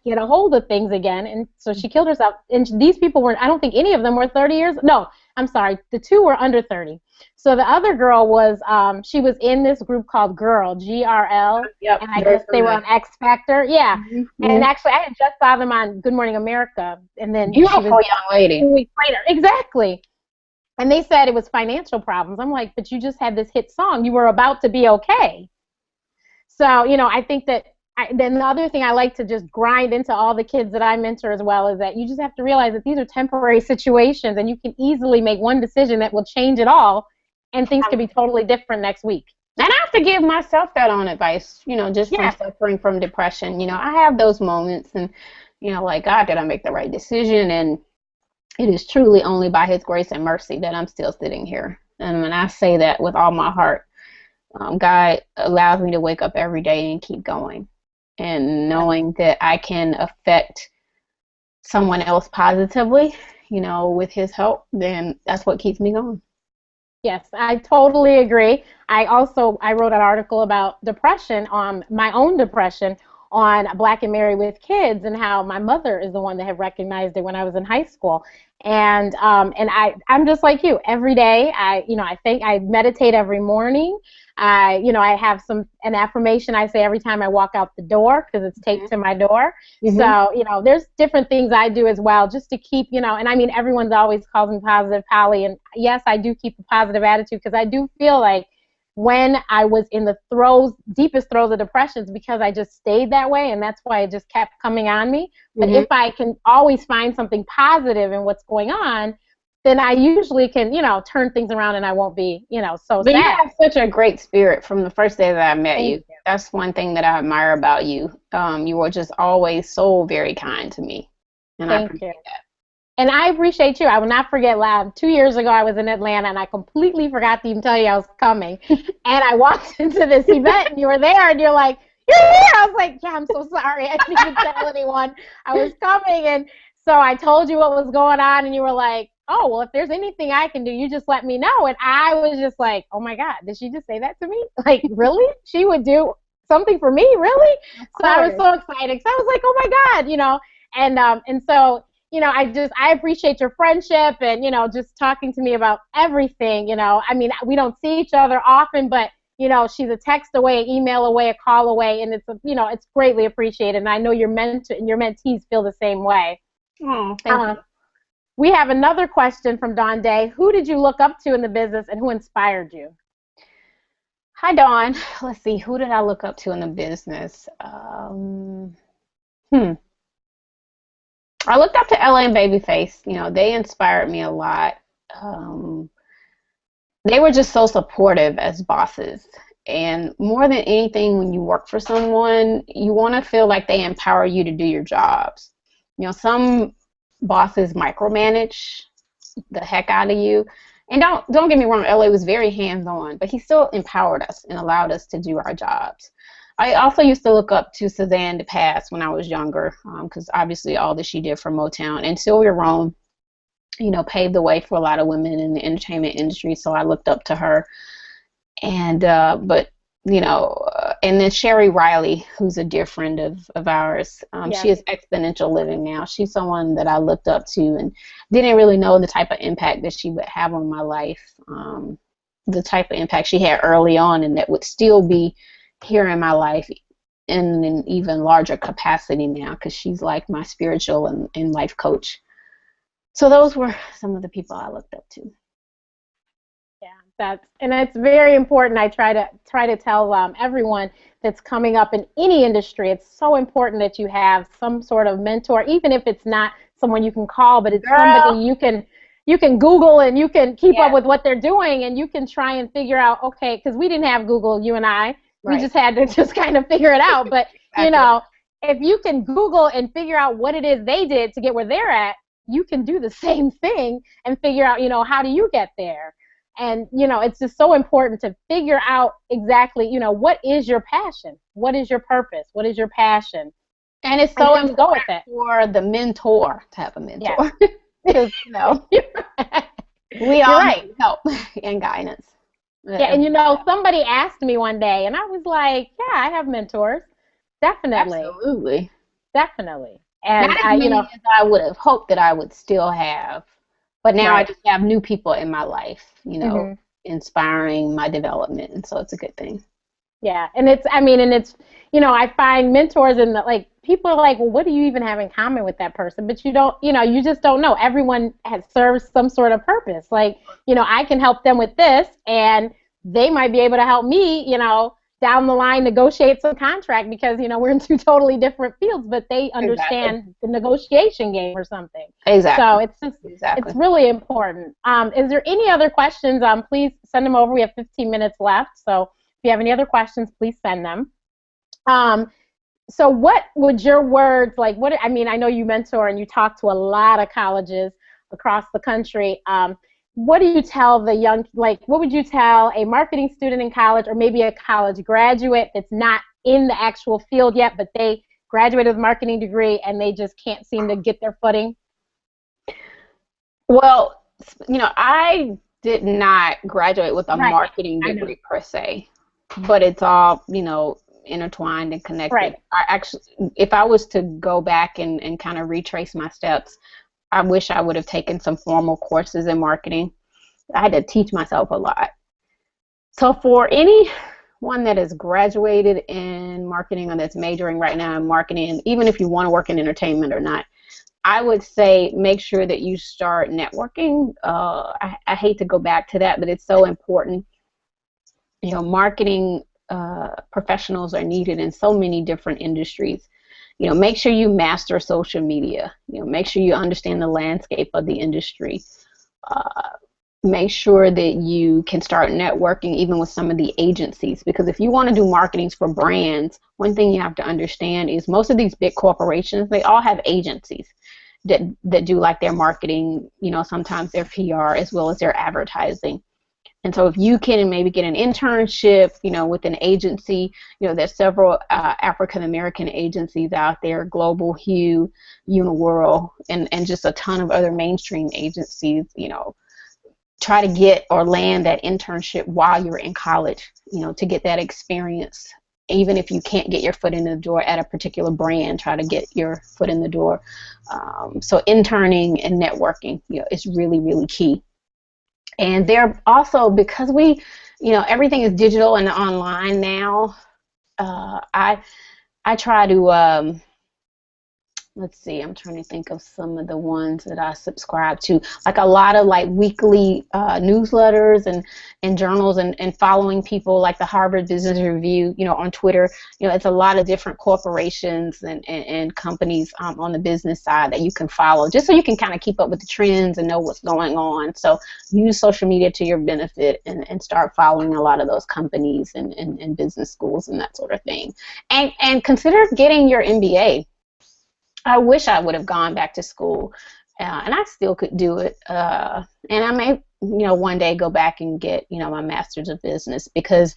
get a hold of things again, and so she killed herself. And these people weren't, I don't think any of them were 30 years, no, I'm sorry, the 2 were under 30. So the other girl was, she was in this group called Girl, GRL, and I guess they were on X Factor, and actually I had just saw them on Good Morning America, and then beautiful young lady. 2 weeks later, exactly. And they said it was financial problems. I'm like, but you just had this hit song. You were about to be okay. So, you know, I think that, then the other thing I like to just grind into all the kids that I mentor as well is that you just have to realize that these are temporary situations, and you can easily make one decision that will change it all, and things could be totally different next week. And I have to give myself that own advice, you know, just from suffering from depression. You know, I have those moments, and, you know, like, God, did I make the right decision? And it is truly only by His grace and mercy that I'm still sitting here. And when I say that with all my heart, God allows me to wake up every day and keep going. And knowing that I can affect someone else positively, you know, with His help, then that's what keeps me going. Yes, I totally agree. I wrote an article about depression, on my own depression, on Black and Married with Kids, and how my mother is the one that had recognized it when I was in high school. And I'm just like you. Every day, I meditate every morning. I have an affirmation I say every time I walk out the door, because it's taped to my door. So, you know, there's different things I do as well, just to keep, you know, and I mean, everyone's always calls me Positive Polly, and yes, I do keep a positive attitude, because I do feel like when I was in the deepest throes of depressions, because I just stayed that way, and that's why it just kept coming on me. But if I can always find something positive in what's going on, then I usually can, you know, turn things around, and I won't be, you know, so sad. But you have such a great spirit from the first day that I met you. That's one thing that I admire about you. You were just always so very kind to me. And I appreciate that. And I appreciate you. I will not forget, 2 years ago, I was in Atlanta, and I completely forgot to even tell you I was coming. And I walked into this event, and you were there, and you're like, "You're here!" I was like, "Yeah, I'm so sorry. I didn't even tell anyone I was coming." And so I told you what was going on, and you were like, "Oh, well, if there's anything I can do, you just let me know." And I was just like, "Oh, my God, did she just say that to me? Like, really? She would do something for me? Really?" So I was so excited. So I was like, "Oh, my God," you know. And so, you know, I appreciate your friendship, and, you know, just talking to me about everything, you know. I mean, we don't see each other often, but, you know, she's a text away, an email away, a call away, and it's, you know, it's greatly appreciated. And I know your mentees feel the same way. Oh, thank you. We have another question from Dawn Day. Who did you look up to in the business, and who inspired you? Hi, Dawn. Let's see. Who did I look up to in the business? I looked up to LA and Babyface. You know, they inspired me a lot. They were just so supportive as bosses. And more than anything, when you work for someone, you want to feel like they empower you to do your jobs. You know, some bosses micromanage the heck out of you. And don't get me wrong, LA was very hands-on, but he still empowered us and allowed us to do our jobs. I also used to look up to Suzanne de Pass when I was younger, because obviously all that she did for Motown, and Sylvia Rome, you know, paved the way for a lot of women in the entertainment industry. So I looked up to her, and but you know, and then Sherry Riley, who's a dear friend of ours. She is Exponential Living now. She's someone that I looked up to and didn't really know the type of impact that she would have on my life, the type of impact she had early on, and that would still be here in my life in an even larger capacity now, because she's like my spiritual and life coach. So those were some of the people I looked up to. Yeah, that's very important. I try to tell everyone that's coming up in any industry, it's so important that you have some sort of mentor, even if it's not someone you can call, but it's somebody you can Google and you can keep up with what they're doing, and you can try and figure out, okay, because we didn't have Google, you and I. We just had to just kind of figure it out. But, you know, if you can Google and figure out what it is they did to get where they're at, you can do the same thing and figure out, you know, how do you get there? And, you know, it's just so important to figure out exactly, you know, what is your passion? What is your purpose? What is your passion? And it's so important for the mentor to have a mentor. Because, you know, we all need help and guidance. Yeah, and you know, somebody asked me one day, and I was like, yeah, I have mentors. Definitely. Absolutely. Definitely. And not as many as I would have hoped that I would still have. But now I just have new people in my life, you know, inspiring my development. And so it's a good thing. Yeah. And it's, I mean, and it's, you know, I find mentors and like, people are like, well, what do you even have in common with that person? But you don't, you know, you just don't know. Everyone has served some sort of purpose. Like, you know, I can help them with this, and they might be able to help me, you know, down the line negotiate some contract, because, you know, we're in two totally different fields, but they understand the negotiation game or something. Exactly. So it's just, it's really important. Is there any other questions? Please send them over. We have 15 minutes left. So if you have any other questions, please send them. So what would your words, like, what, I mean, I know you mentor and you talk to a lot of colleges across the country. What do you tell the young, like, what would you tell a marketing student in college, or maybe a college graduate that's not in the actual field yet, but they graduated with a marketing degree and they just can't seem to get their footing? Well, you know, I did not graduate with a marketing degree per se, but it's all, you know, intertwined and connected. I actually, if I was to go back and kind of retrace my steps, I wish I would have taken some formal courses in marketing. I had to teach myself a lot. So for anyone that has graduated in marketing or that's majoring right now in marketing, even if you want to work in entertainment or not, I would say make sure that you start networking. I hate to go back to that, but it's so important. You know, marketing professionals are needed in so many different industries. You know, make sure you master social media. You know, make sure you understand the landscape of the industry. Make sure that you can start networking even with some of the agencies, because if you want to do marketings for brands, one thing you have to understand is most of these big corporations, they all have agencies that do like their marketing, you know, sometimes their PR as well as their advertising. And so if you can maybe get an internship, you know, with an agency, you know, there's several African-American agencies out there, Global Hue, Uniworld, and just a ton of other mainstream agencies, you know, try to get or land that internship while you're in college, you know, to get that experience. Even if you can't get your foot in the door at a particular brand, try to get your foot in the door. So interning and networking, you know, is really, really key. And they're also, because we, you know, everything is digital and online now, I try to, let's see, I'm trying to think of some of the ones that I subscribe to, like a lot of like weekly newsletters and journals, and following people like the Harvard Business Review, you know, on Twitter. You know, it's a lot of different corporations and companies on the business side that you can follow, just so you can kind of keep up with the trends and know what's going on. So use social media to your benefit and start following a lot of those companies and business schools and that sort of thing. And consider getting your MBA. I wish I would have gone back to school, and I still could do it. And I may, you know, one day go back and get, you know, my master's of business, because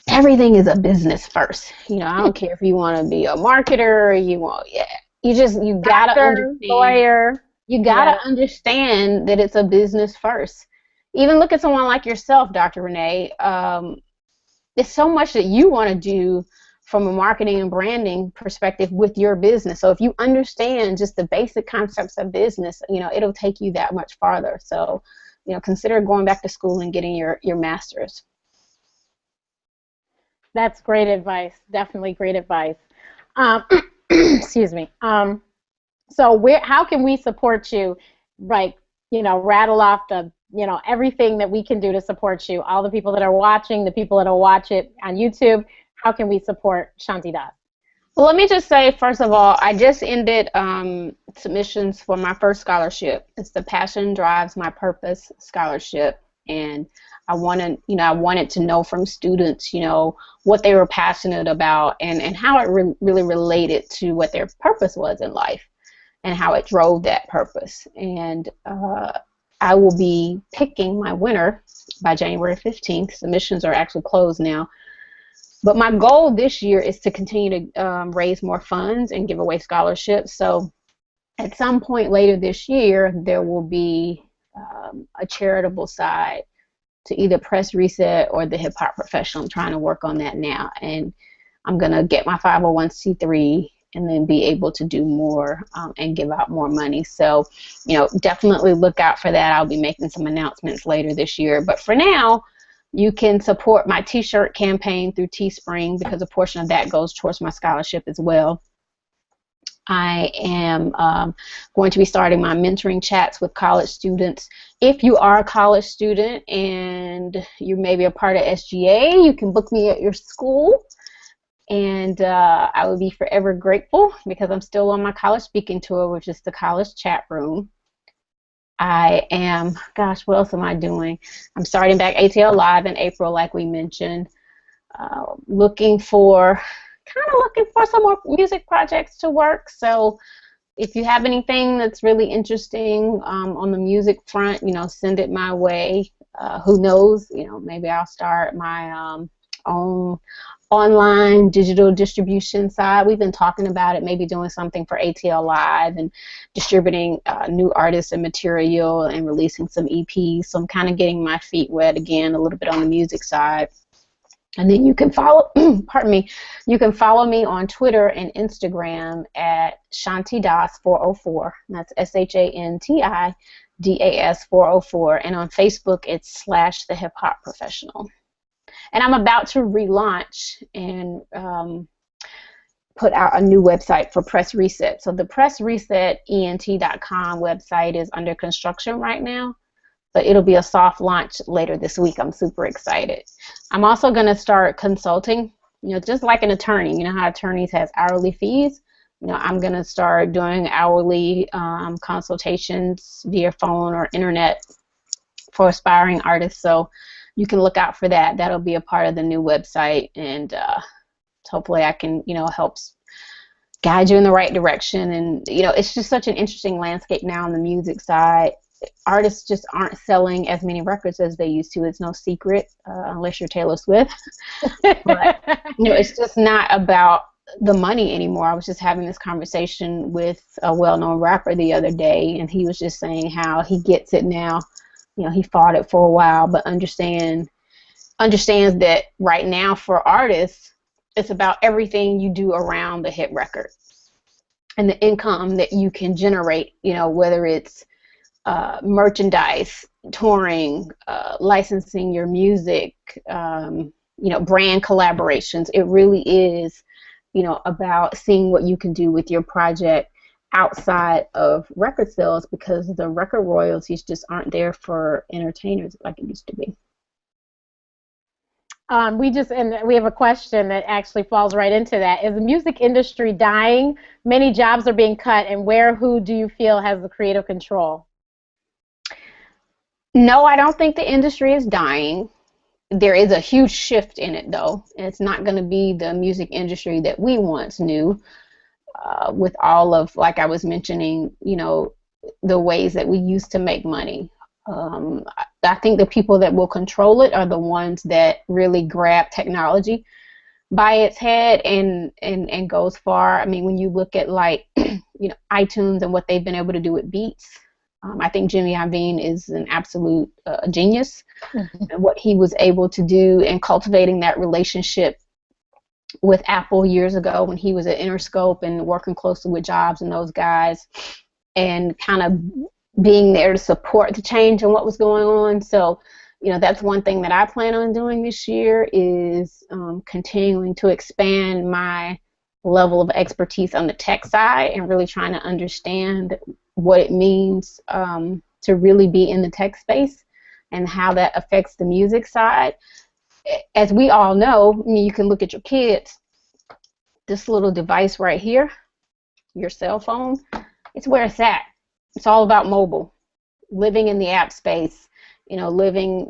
everything is a business first. You know, I don't care if you want to be a marketer or you want, yeah, you gotta Doctor, understand. lawyer. You You gotta gotta. understand that it's a business first. Even look at someone like yourself, Dr. Renee. There's so much that you want to do from a marketing and branding perspective with your business. So if you understand just the basic concepts of business, you know, it'll take you that much farther. So, you know, consider going back to school and getting your master's. That's great advice. Definitely great advice. Um, excuse me. So how can we support you? Like, rattle off everything that we can do to support you. All the people that are watching, the people that will watch it on YouTube. How can we support Shanti Das? Well, let me just say, first of all, I just ended submissions for my first scholarship. It's the Passion Drives My Purpose scholarship, and I wanted to know from students, what they were passionate about and how it really related to what their purpose was in life and how it drove that purpose. And I will be picking my winner by January 15th. Submissions are actually closed now. But my goal this year is to continue to raise more funds and give away scholarships. So at some point later this year, there will be a charitable side to either Press Reset or the Hip Hop Professional. I'm trying to work on that now. And I'm going to get my 501c3 and then be able to do more and give out more money. So, definitely look out for that. I'll be making some announcements later this year. But for now, you can support my t-shirt campaign through Teespring because a portion of that goes towards my scholarship as well. I am going to be starting my mentoring chats with college students. If you are a college student and you may be a part of SGA, you can book me at your school. And I would be forever grateful because I'm still on my college speaking tour, which is the college chat room. I am, what else am I doing? I'm starting back ATL Live in April, like we mentioned. Looking for some more music projects to work. So if you have anything that's really interesting on the music front, send it my way. Who knows? Maybe I'll start my own online digital distribution side. We've been talking about it, maybe doing something for ATL Live and distributing new artists and material and releasing some EPs. So I'm kind of getting my feet wet again a little bit on the music side. And then you can follow, pardon me, you can follow me on Twitter and Instagram at Shanti Das 404. That's SHANTIDAS 404. And on Facebook, it's / the Hip Hop Professional. And I'm about to relaunch and put out a new website for Press Reset. So the PressResetENT.com website is under construction right now, but it'll be a soft launch later this week. I'm super excited. I'm also going to start consulting, just like an attorney. You know how attorneys have hourly fees? I'm going to start doing hourly consultations via phone or internet for aspiring artists. So you can look out for that. That'll be a part of the new website, and hopefully I can, help guide you in the right direction. And, it's just such an interesting landscape now on the music side. Artists just aren't selling as many records as they used to. It's no secret, unless you're Taylor Swift. But, it's just not about the money anymore. I was just having this conversation with a well-known rapper the other day, and he was just saying how he gets it now. He fought it for a while, but understands that right now for artists, it's about everything you do around the hit record and the income that you can generate, whether it's merchandise, touring, licensing your music, brand collaborations. It really is, about seeing what you can do with your project outside of record sales, because the record royalties just aren't there for entertainers like it used to be. We have a question that actually falls right into that. Is the music industry dying? Many jobs are being cut, and who do you feel has the creative control? No, I don't think the industry is dying. There is a huge shift in it, though. It's not going to be the music industry that we once knew. With all of, like I was mentioning, the ways that we used to make money. I think the people that will control it are the ones that really grab technology by its head and goes far. I mean, when you look at like, iTunes and what they've been able to do with beats, I think Jimmy Iovine is an absolute genius. And what he was able to do in cultivating that relationship with Apple years ago when he was at Interscope and working closely with Jobs and those guys, and kind of being there to support the change and what was going on. So, that's one thing that I plan on doing this year is continuing to expand my level of expertise on the tech side and really trying to understand what it means to really be in the tech space and how that affects the music side. As we all know, I mean, you can look at your kids, this little device right here, your cell phone, it's where it's at. It's all about mobile, living in the app space, living,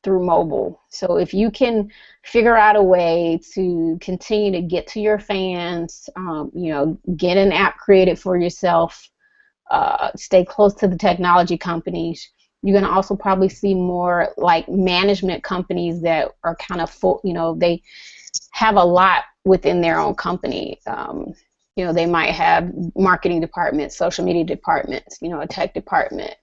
through mobile. So if you can figure out a way to continue to get to your fans, get an app created for yourself, stay close to the technology companies, you're going to also probably see more like management companies that are kind of full, they have a lot within their own company. They might have marketing departments, social media departments, a tech department.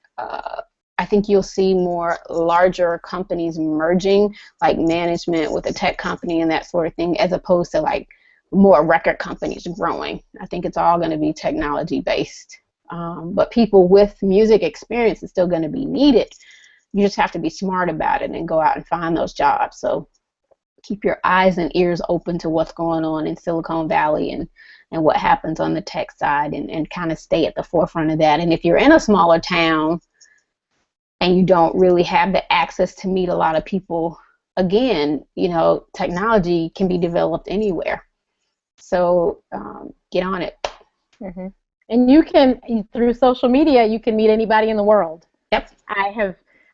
I think you'll see more larger companies merging, like management with a tech company and that sort of thing, as opposed to like more record companies growing. I think it's all going to be technology based. But people with music experience is still going to be needed. You just have to be smart about it and go out and find those jobs. So keep your eyes and ears open to what's going on in Silicon Valley and what happens on the tech side, and kind of stay at the forefront of that. And if you're in a smaller town and you don't really have the access to meet a lot of people, again, technology can be developed anywhere. So get on it. Mm-hmm. And you can, through social media, you can meet anybody in the world. Yep.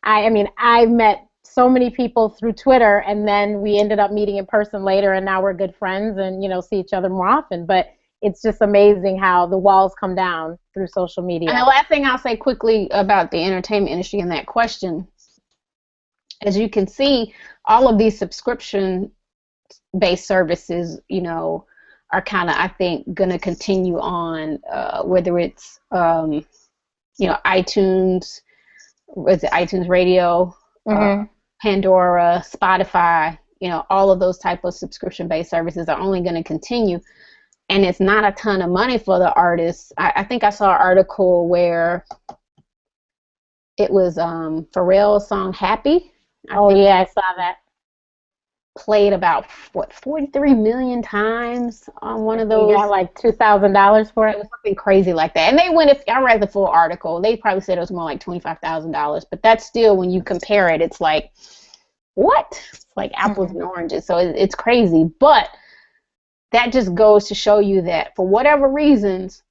I've met so many people through Twitter, and then we ended up meeting in person later, and now we're good friends and, see each other more often. But it's just amazing how the walls come down through social media. And the last thing I'll say quickly about the entertainment industry and that question, as you can see, all of these subscription-based services, are kind of, I think, going to continue on, whether it's, iTunes, iTunes Radio, Pandora, Spotify, all of those type of subscription-based services are only going to continue. And it's not a ton of money for the artists. I think I saw an article where it was Pharrell's song "Happy." I saw that. Played about 43 million times on one of those. You got like $2,000 for it. It was something crazy like that. And they went, if I read the full article, they probably said it was more like $25,000. But that's still, when you compare it, it's like, what? It's like apples and oranges. So it's crazy. But that just goes to show you that for whatever reasons,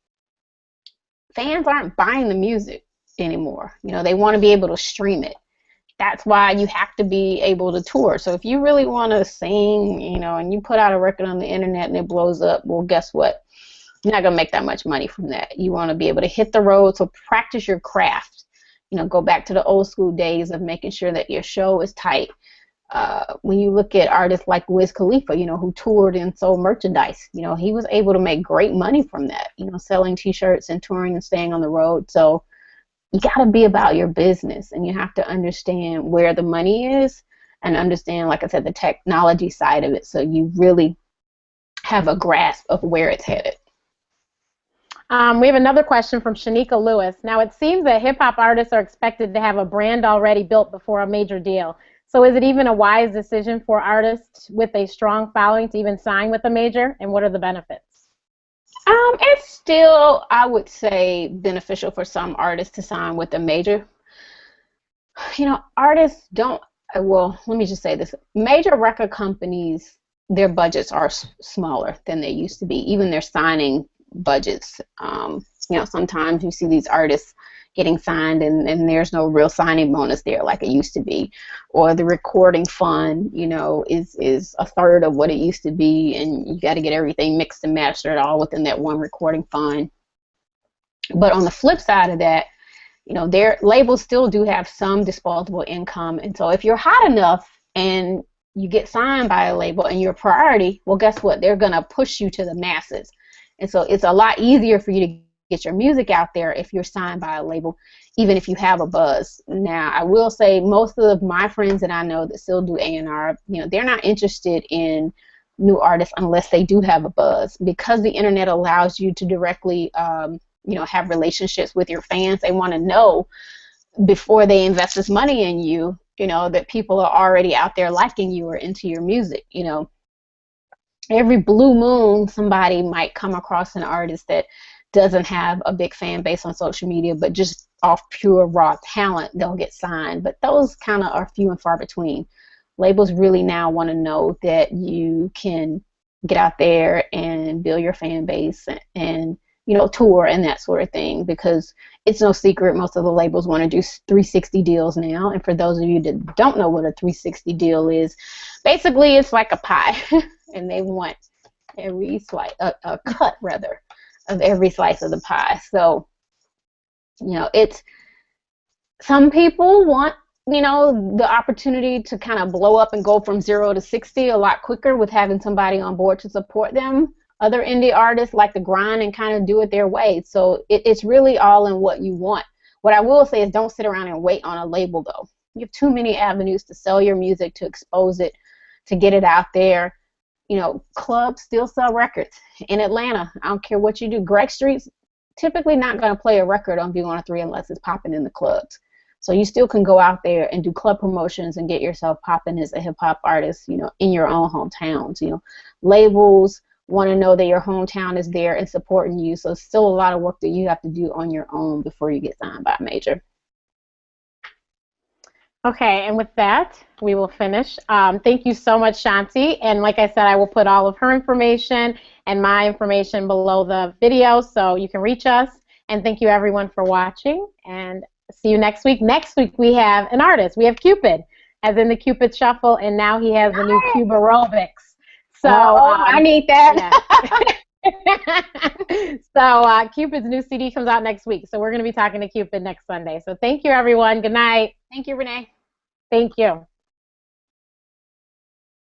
fans aren't buying the music anymore. They want to be able to stream it. That's why you have to be able to tour. So if you really want to sing, and you put out a record on the internet and it blows up, well, guess what? You're not going to make that much money from that. You want to be able to hit the road, so practice your craft. Go back to the old school days of making sure that your show is tight. When you look at artists like Wiz Khalifa, who toured and sold merchandise, he was able to make great money from that, selling T-shirts and touring and staying on the road. So you got to be about your business, and you have to understand where the money is and understand, like I said, the technology side of it, so you really have a grasp of where it's headed. We have another question from Shanika Lewis. Now, it seems that hip-hop artists are expected to have a brand already built before a major deal. So is it even a wise decision for artists with a strong following to even sign with a major, and what are the benefits? It's still, I would say, beneficial for some artists to sign with a major. Artists don't, well, let me just say this. Major record companies, their budgets are smaller than they used to be, even their signing budgets. Sometimes you see these artists getting signed and there's no real signing bonus there like it used to be, or the recording fund is a third of what it used to be, and you got to get everything mixed and mastered all within that one recording fund. But on the flip side of that, you know, their labels still do have some disposable income. And so if you're hot enough and you get signed by a label and you're a priority, well, guess what? They're going to push you to the masses. And so it's a lot easier for you to get your music out there if you're signed by a label, even if you have a buzz. Now, I will say most of my friends that I know that still do A&R, you know, they're not interested in new artists unless they do have a buzz, because the internet allows you to directly you know, have relationships with your fans. They want to know before they invest this money in you, you know, that people are already out there liking you or into your music. You know, every blue moon somebody might come across an artist that doesn't have a big fan base on social media, but just off pure raw talent they'll get signed. But those kind of are few and far between. Labels really now want to know that you can get out there and build your fan base and you know, tour and that sort of thing, because it's no secret most of the labels want to do 360 deals now. And for those of you that don't know what a 360 deal is, basically it's like a pie, and they want every slice, a cut rather, of every slice of the pie. So, you know, it's, some people want, you know, the opportunity to kind of blow up and go from 0 to 60 a lot quicker with having somebody on board to support them. Other indie artists like to grind and kind of do it their way. So it's really all in what you want. What I will say is don't sit around and wait on a label, though. You have too many avenues to sell your music, to expose it, to get it out there. You know, clubs still sell records. In Atlanta, I don't care what you do. Greg Street's typically not going to play a record on V103 unless it's popping in the clubs. So you still can go out there and do club promotions and get yourself popping as a hip-hop artist, you know, in your own hometowns. You know, labels want to know that your hometown is there and supporting you. So it's still a lot of work that you have to do on your own before you get signed by a major. Okay, and with that, we will finish. Thank you so much, Shanti. And like I said, I will put all of her information and my information below the video so you can reach us. And thank you, everyone, for watching. And see you next week. Next week, we have an artist. We have Cupid, as in the Cupid Shuffle, and now he has the new Cube Aerobics. So I need that. Yeah. So Cupid's new CD comes out next week. So we're going to be talking to Cupid next Sunday. So thank you, everyone. Good night. Thank you, Renee. Thank you.